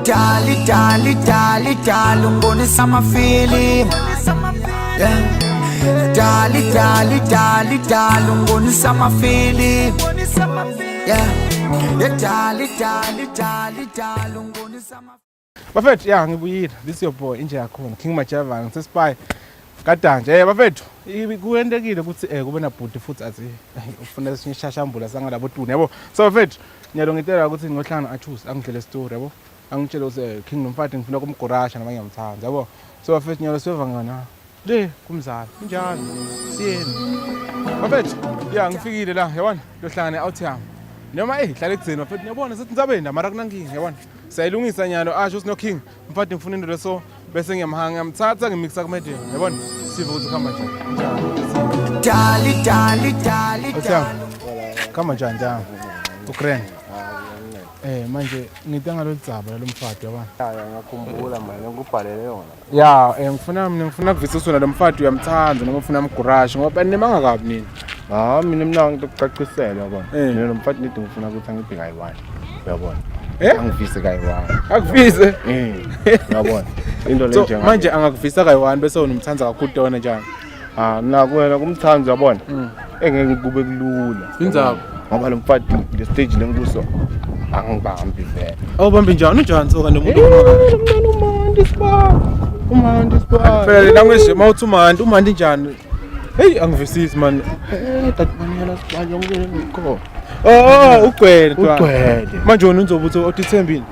Dali, ungibonisa ama-feeling. Dali, ungibonisa ama-feeling. Dali, ungibonisa ama-feeling. Bafethu ya ngibuyile. This is your boy inje yakhona King Majava ngisespy kadanje. Bafethu kuyentekile ukuthi kube nabhuti futhi athi ufuna isinyishashambula sangalabo tuni yabo. So bafethu ngiyalongitela ukuthi ngohlangana achoose angidlele story yabo. Angitshela ukuthi King nomfati ngifuna kumgorasha nabanye ngiyamthanda yabo. So bafethu nyalo siva ngana le kumzala injalo siyeni. Bafethu ya ngifikile la yabona lohlangana out yami. Noma hlala ekudzeni bafethu ngiyabona sithi ndzabeni mara kunankinga yabona. Sayilungisa nyalo asho sino King mfati ngifuna into leso bese ngiyamhanga ngiyamthatha ngimixa kumede yabona sive ukuthi khamba njani Dali. Khamba njani njani uGrand manje ngidanga lo dzaba lo mfati yabona ngiyakhumbula manje ngikubhalele yona ngifuna kuvisiswa lo mfati uyamthanda noma ufuna amgurashe ngoba nemanga kabi nini mina ngikucacisela yabona mina lo mfati nithi ngifuna ukuthi angibhe kayi-1 uyabona angivise kayi-1 akuvise uyabona into le so nje manje angakuvisa kayi-1 bese unomthanza kakhulu tona njani nakuwena kumthanzi yabona engeke kube kulula indzaba ngoba lo mfati le stage lengikuso angibambi vele awubambi njani unjani soka nomuntu umandi sibaba phela language mawuthi umandi njani hey angivisisi man tatmaniyela sibaba ngeke ngikho ugcwele manje wona uzobuthi othithembile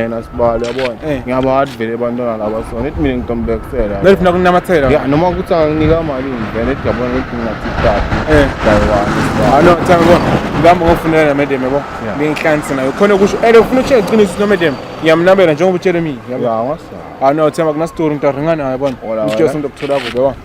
nasibala yabona ngiyabathi vele abantwana laba so nithi mina ngitombekisela nalifuna kunamathela ya noma ukuthi anginika malini vele nithi yabona nithi ngingathi dayi no thambo ngihamba ngokufunela namedem yabo ngingihlanisa nayo khona kusho ufuna ukutshela iqiniso nomedem ngiyamnabela njengoba utshele mina ya ngasa no themba kuna story ngitaringa nayo yabona ngitshela into okuthola kubo yabona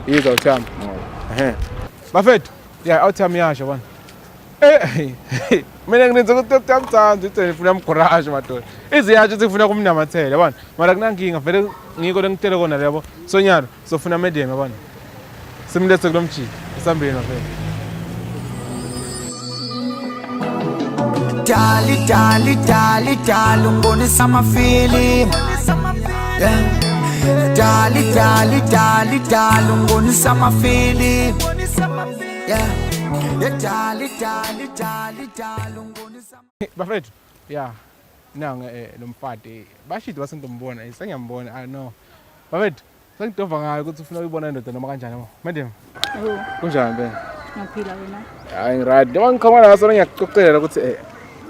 yiza uthamba bafethu ya awuthami yasho yabona mina nginenza ukuthi utamthanda uthi ngifuna amgorashe madoda iziyasho ukuthi ngifuna kumnamathela yabona mara kunankinga vele ngiko lengitele kona lebo sonyalo sofuna medium yabona simlethe kulomjiki isambeni vele Dali, ungibonisa ama-feeling. Dali, ungibonisa ama-feeling. Dali, ungibonisa bafethu ya nanga lo mfati bashidi basentombona sengiyambona I know bafethu sengidova ngayo ukuthi ufuna uyibona indoda noma kanjani madam kunjani be ngaphila wena hayi right noma ngikhona ngaso ngiyacocela ukuthi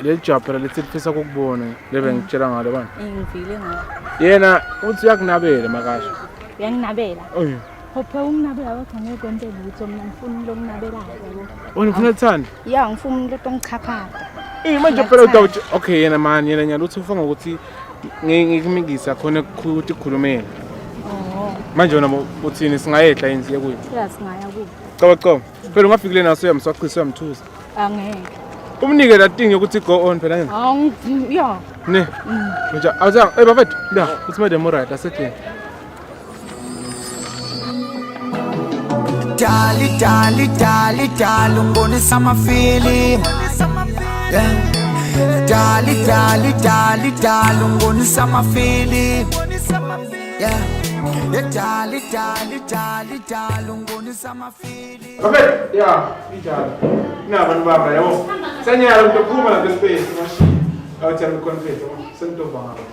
le job phela lethi lifisa ukubona lebe ngitshela ngalo bani ngivile ngayo yena uthi uyakunabela makasho uyanginabela Hophe unginabela kodwa ngeke kwente lutho mina ngifuna lo nginabelayo yabo wena ufuna uthanda ya ngifuna lo ngichaphapha manje phela udawuthi okay yena man yena nyaluthi ufanga ukuthi ngikumingisa khona ukuthi kukhulumele manje wena uthini singayehla yenziye kuyo ya singaya kuyo cha phela ungafikile naso uyamswaqisa uyamthusa angeke umnike la thing yokuthi go on phela ya ne nje awuzanga bafethu la uthi madam right asekhona Dali, ungibonisa ama-feeling. Dali, ungibonisa ama-feeling. Dali, ungibonisa ama-feeling. bafethu ya injalo inabantu baba yabo sanyala ukuphuma la space machine awuthi content sengidova ngalo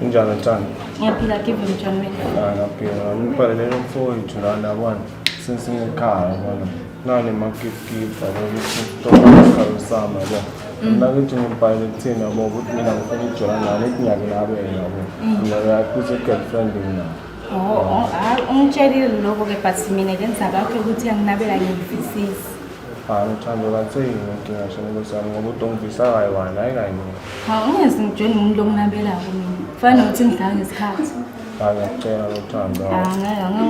injalo ntana ngiyaphila give njani wena ngaphila ngibhalele lo mfowethu lana yabona sensingekhaya yabona nane makikipa ukuthi sama yabona nakuthi ngibhalele kuthina yabo ukuthi mina ngifuna ukujona naye etinyake nabe yabo mina kuthi girlfriend mina ungitshelile lokho ke but mina ngenza bakho ukuthi anginabela ngivisisi ngithanda kathi ngingasho ngosami ngoba udongivisa kayi-1 hayi kanye ungezi ngijoni umuntu onginabelako mina kufanele ukuthi ngidlala ngesikhathi ngiyakutshela lothando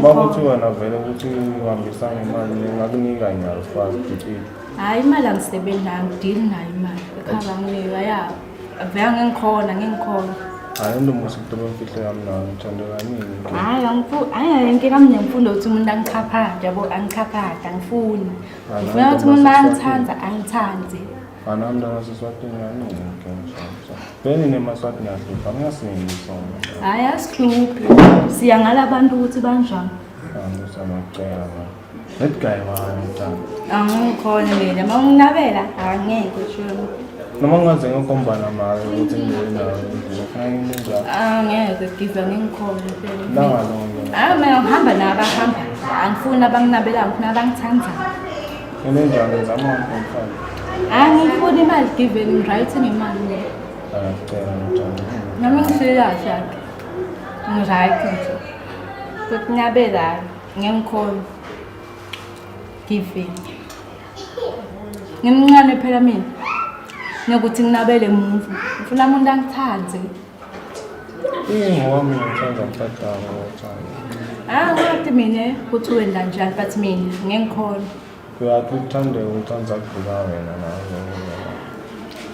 bakuthi wena vele ukuthi uhambisane imali ngakunika nyalo fast dipiti hayi imali angisebenzi nayo ngidili nayo imali ekhava nginika ya vele ngingikhona hayi ndomusa kutoba mfihle yami nayo ngithanda kaningi hayi inkinga mina ngifunda ukuthi umuntu angichaphade yabo angichaphade angifuni ngifuna ukuthi umuntu angithanda angithande Anam dah rasa sesuatu yang ni mungkin. Beni ni maswati nasi, kami asing ni semua. Hayi asihluphi. Siyangala abantu ukuthi banjani. Kami sama kaya lah. Net kaya mana macam. Angikhona mina. Uma unginabela angeke shona. Nama ngazi ngokombana mali ukuthi ngene nawe. Kaya ni nja. Angeke give ngikhona phela. Nanga longo. Mina ngihamba nabahamba. Angifuni abanginabela, ngifuna abangithandayo. Ini jangan sama konfan. Angifuni imali given right ngemali. Kaya macam. Nami ngifika kahle. Ngiright nje. Kuthi ngiyabela ngiyangkhona. Giving. Ngimncane phela mina. Nokuthi nginabele umuntu. Ngifuna umuntu angithandze. Ini ngawami ngithanda ukuthatha ngocane. Ngathi mina ukuthi wena njani but mina ngiyangikhona. Kuyakuthanda ukuthanda kuba wena nawe.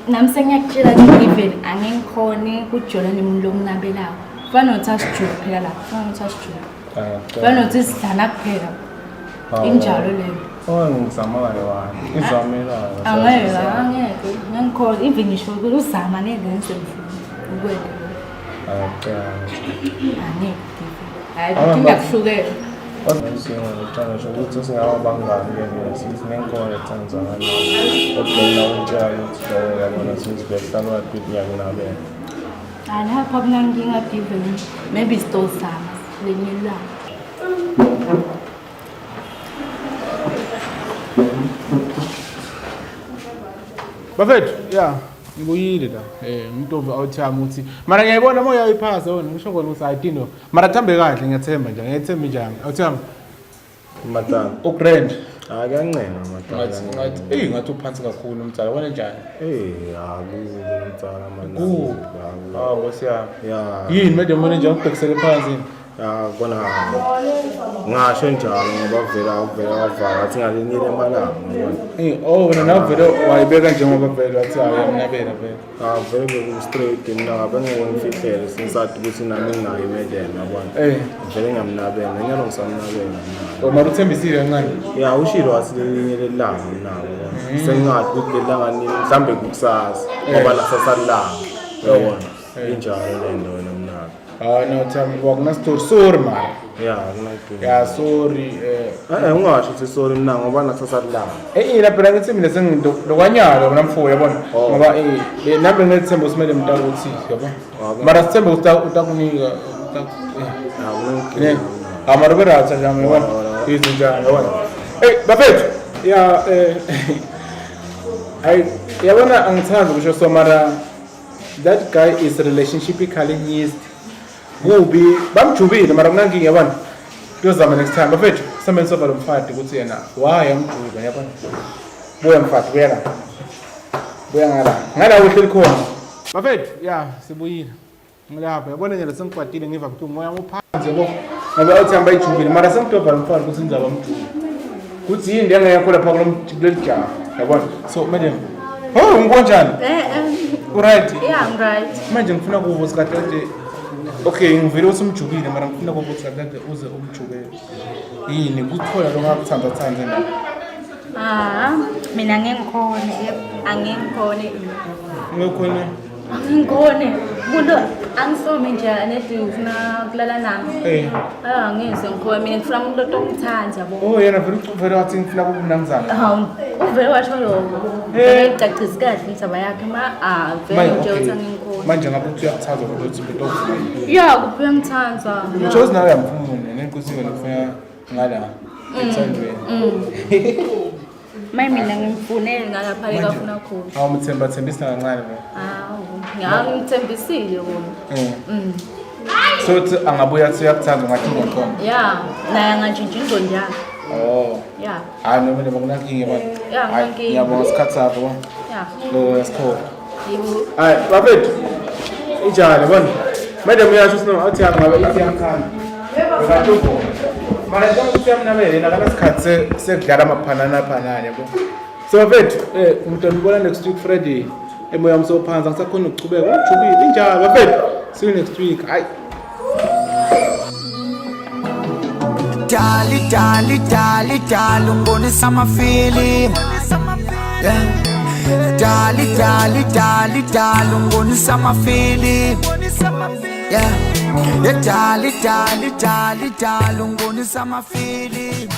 Nami sengiyakutshela ukuthi even angikhone ukujola nomuntu lokunabelayo. Kufanele ukuthi asijule phela lapha. Kufanele ukuthi asijule. Kufanele ukuthi sidlana kuphela. Injalo leyo. Ngizamayo wani. Izamela. Angeke. Ngiyangikhona even ngisho ukuthi uzama ngeke ngisemfuni. Ukwenda. Angeke. Hayi ngingakuhlukela. Wasensinga ngithanda nje ukuthi singabangani ke sinenkomo eTanzania. Okugcina utshaya ukuthi yabona sizibhekana wathi ngiyakunabela. Lapho mina ngingagiven maybe store sama lenyila. Bafethu, yeah, ngibuyile la. Umuntu awuthama uthi mara ngiyayibona moya uyiphasa wona ngisho khona ukuthi ayidino. Mara thambe kahle ngiyathemba nje. Ngiyethemba njani? Awuthama. Matana. Ugrand. Akancena matana. Ngathi uphansi kakhulu umtsala. Wena njani? Akuzi umtsala manje. Ngosiya. Ya. Yini manje mbona nje ukubhekisele phansi? Kona ngasho njalo ngoba vela wavala athi ngalinyile emalanga ngibona. Wena nawe vele wayibeka njengoba vele wathi ayamnabela vele. Vele beku straight mina ngabe ngifihlele sinsathi ukuthi nami nginayo imedel ngabona. Vele ngamnabela nyalo ngisamnabela. Mara uthembisile kancane. Ya ushilo wasilelinye lelanga nawo. Sengathi ukuthi lelanga nini mhlambe kukusasa ngoba lasasalanga. Uyabona. Injalo lento wena mnaka. No tell wakuna story sorry man. Yeah, sorry. Ungasho ukuthi sorry mina ngoba nasasalanga. Ina phela ngithi mina sengidokwanyalo mina mfowethu yabona. Ngoba nambe ngithemba usimele umuntu akuthi yabona. Mara sithemba utakunika amara beratha njalo yabona. Izinjani yabona. Bafethu. Ya yabona angithanda ukusho so mara that guy is relationshipically used. Kubi bamjubile mara kunankinga yabona. Kuyozama next time bafethu semenza sofa lo mfati ukuthi yena why amjuba yabona. Buya mfati buya la. Buya ngala uhleli khona. Bafethu ya sibuyile. Ngilapha yabona nje sengikwatile ngiva ukuthi umoya uphansi yabo. Ngoba uthamba ijubile mara sengidobha lo mfati ukuthi ngizaba amjuba. Kuthi yini engekho lapha kuleli jaha yabona. So madam ngikonjani? Right. Yeah, I'm right. Manje ngifuna kuvuza sikade okay ngivile usumjubile mara ngifuna ukuthi kade uze umjubele. Yini kuthola lo ngakuthanda thanda na? Mina ngikhona angikhona. Ngikhona. Angikhona. Kulo angisome nje nethi ufuna kulala nami. Ngizwe ngikhona mina ngifuna umuntu otongithanda yabo. Yena vele wathi ngifuna kubunamzana. Uvele washo lokho. Ngicacisa kahle indaba yakhe vele nje uthi angikhona. Manje ngabe uthi uyakuthanda ukuthi into okufuna. Yeah, kuphi ngithandza. Uchozi nawe uyamphumula nenkusini ngifuna ngala. Mina ngimfunele ngalapha ekafuna khona. Awumthemba thembisa kancane bo. Ngithembisile wona. So uthi angabuya athi uyakuthanda ngathi ngiyaqoma. Yeah, naye angantshintshi ingqondo yakhe. Yeah. Hayi noma kunankinga bani. Yeah, kunankinga. Ngiyabonga isikhathi sakho bo. Yeah. Lo yasikho. Yebo. Hayi bafethu. Injalo bona. Madam uyasho sino athi angabe ithi yakhanda. Ngakho. Mara njengoba usiyamnabela nakala sikhathi sekudlala amaphanana yabo. So bafethu umuntu ngibona next week Friday emoya umsophansi ngisakhona ukuchubeka ujubile injalo bafethu see you next week. Hayi. Dali ungibonisa ama feeling. Yeah. Dali, dali, dali, dali, ungibonisa amafili. Yeah, yeah, dali, dali, dali, dali, ungibonisa amafili.